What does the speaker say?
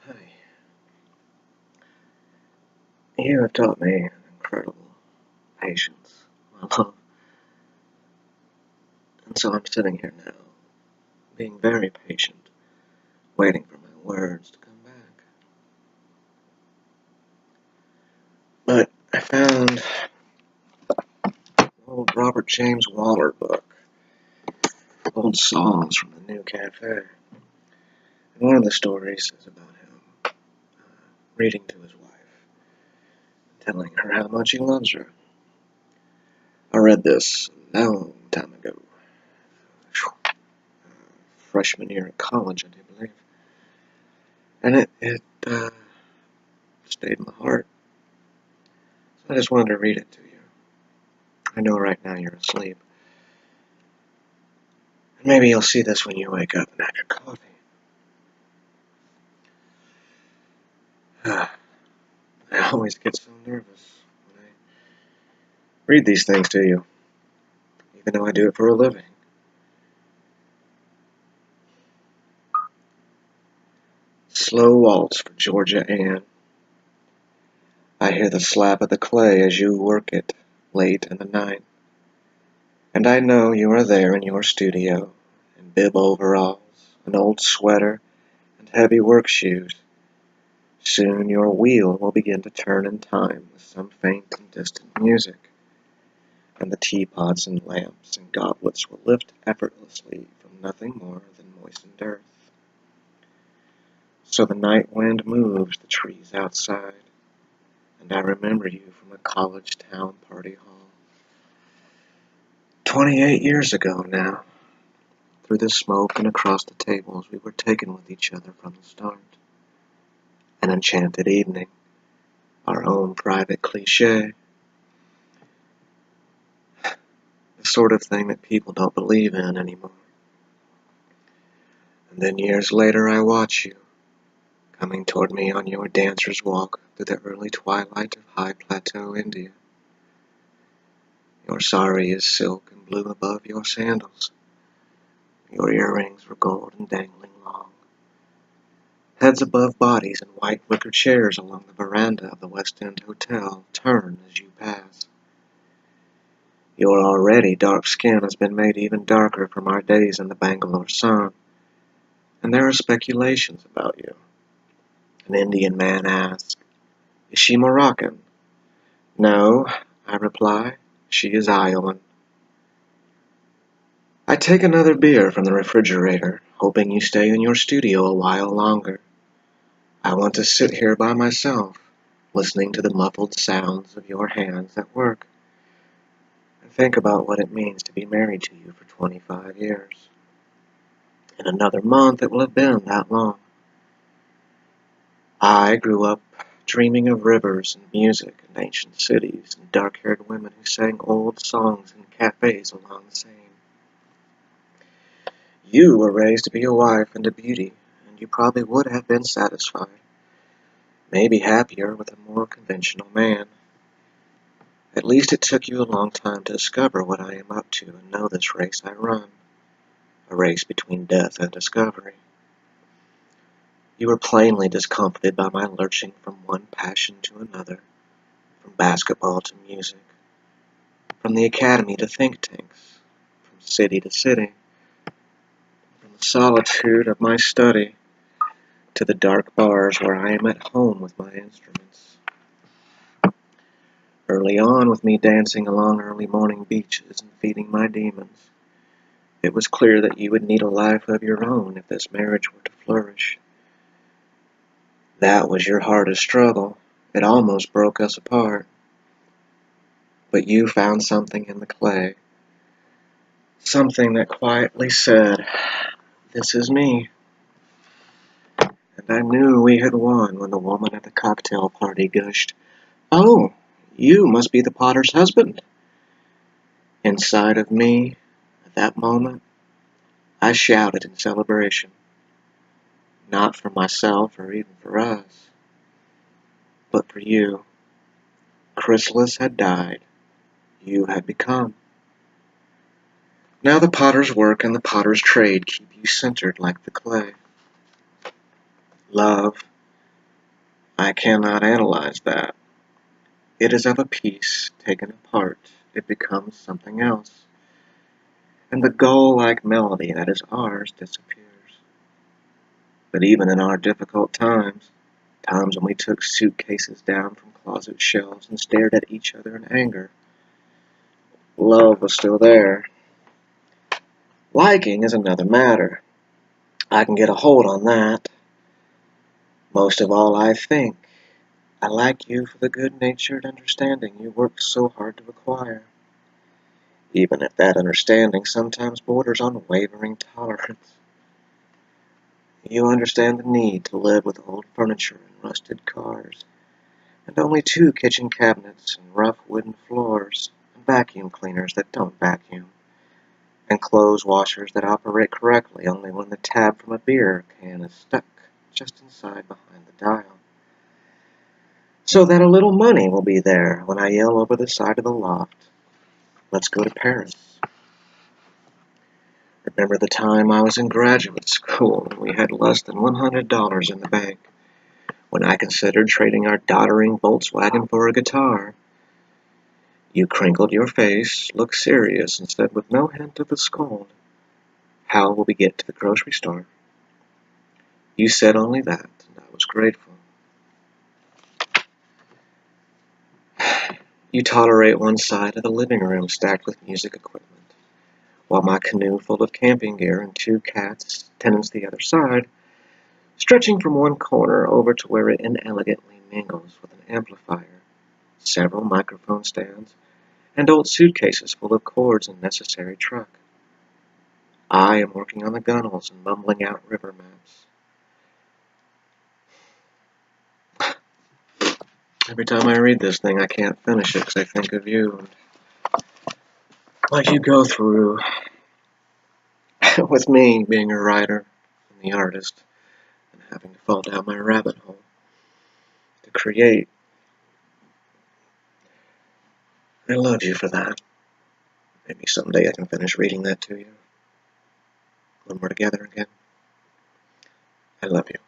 Hi. You have taught me incredible patience, my love, and so I'm sitting here now, being very patient, waiting for my words to come back. But I found an old Robert James Waller book, old songs from the New Cafe. And one of the stories is about him reading to his wife, telling her how much he loves her. I read this a long time ago, freshman year at college, I do believe, and it stayed in my heart. So I just wanted to read it to you. I know right now you're asleep. And maybe you'll see this when you wake up and have your coffee. I always get so nervous when I read these things to you, even though I do it for a living. Slow waltz for Georgia Ann. I hear the slap of the clay as you work it late in the night. And I know you are there in your studio, in bib overalls, an old sweater, and heavy work shoes. Soon your wheel will begin to turn in time with some faint and distant music, and the teapots and lamps and goblets will lift effortlessly from nothing more than moistened earth. So the night wind moves the trees outside, and I remember you from a college town party hall. 28 years ago now, through the smoke and across the tables, we were taken with each other from the start. An enchanted evening, our own private cliché, the sort of thing that people don't believe in anymore. And then years later I watch you, coming toward me on your dancer's walk through the early twilight of high plateau India. Your sari is silk and blue above your sandals. Your earrings were gold and dangling long. Heads above bodies and white wicker chairs along the veranda of the West End Hotel turn as you pass. Your already dark skin has been made even darker from our days in the Bangalore sun, and there are speculations about you. An Indian man asks, "Is she Moroccan?" "No," I reply, "she is Iowan." I take another beer from the refrigerator, hoping you stay in your studio a while longer. I want to sit here by myself, listening to the muffled sounds of your hands at work, and think about what it means to be married to you for 25 years. In another month it will have been that long. I grew up dreaming of rivers and music and ancient cities and dark-haired women who sang old songs in cafes along the Seine. You were raised to be a wife and a beauty, and you probably would have been satisfied, maybe happier with a more conventional man. At least it took you a long time to discover what I am up to and know this race I run, a race between death and discovery. You were plainly discomfited by my lurching from one passion to another, from basketball to music, from the academy to think tanks, from city to city, from the solitude of my study to the dark bars where I am at home with my instruments. Early on, with me dancing along early morning beaches and feeding my demons, it was clear that you would need a life of your own if this marriage were to flourish. That was your hardest struggle. It almost broke us apart. But you found something in the clay, something that quietly said, "This is me." And I knew we had won when the woman at the cocktail party gushed, "Oh, you must be the potter's husband." Inside of me, at that moment, I shouted in celebration. Not for myself or even for us, but for you. Chrysalis had died. You had become. Now the potter's work and the potter's trade keep you centered like the clay. Love, cannot analyze that. It is of a piece taken apart. It becomes something else. And the gull-like melody that is ours disappears. But even in our difficult times when we took suitcases down from closet shelves and stared at each other in anger, love was still there. Liking is another matter. I can get a hold on that. Most of all, I think I like you for the good-natured understanding you worked so hard to acquire, even if that understanding sometimes borders on wavering tolerance. You understand the need to live with old furniture and rusted cars, and only 2 kitchen cabinets and rough wooden floors, and vacuum cleaners that don't vacuum, and clothes washers that operate correctly only when the tab from a beer can is stuck just inside behind the dial. So that a little money will be there when I yell over the side of the loft, "Let's go to Paris." Remember the time I was in graduate school and we had less than $100 in the bank, when I considered trading our doddering Volkswagen for a guitar. You crinkled your face, looked serious, and said with no hint of the scold, "How will we get to the grocery store?" You said only that, and I was grateful. You tolerate one side of the living room stacked with music equipment, while my canoe full of camping gear and 2 cats tenants the other side, stretching from one corner over to where it inelegantly mingles with an amplifier, several microphone stands, and old suitcases full of cords and necessary truck. I am working on the gunnels and mumbling out river maps. Every time I read this thing, I can't finish it because I think of you and what you go through with me being a writer and the artist and having to fall down my rabbit hole to create. I love you for that. Maybe someday I can finish reading that to you when we're together again. I love you.